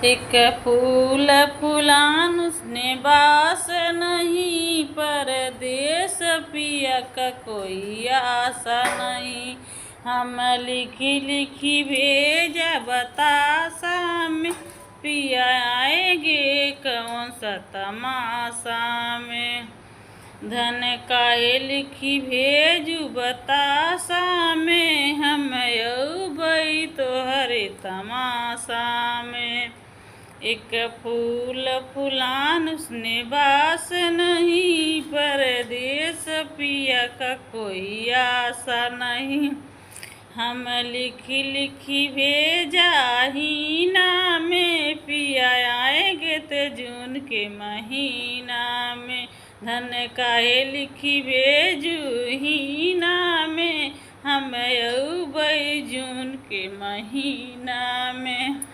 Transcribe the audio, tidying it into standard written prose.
एक फूल फुलान उसने बास नहीं, परदेस पिया का कोई आशा नहीं। हम लिखी लिखी भेजा बतासा में, पिया आएंगे कौन सा तमाशा में। धन काहे लिखी भेजू बतासा में, हम अउबई तोहरे तमाशा में। एक फूल फुलान उसने बास नहीं, परदेस पिया का कोई आशा नहीं। हम लिखी लिखी भेजा हीना में, पिया आएंगे ते जून के महीना में। धन काहे लिखी भेजू हीना में, हम अउबई जून के महीना में।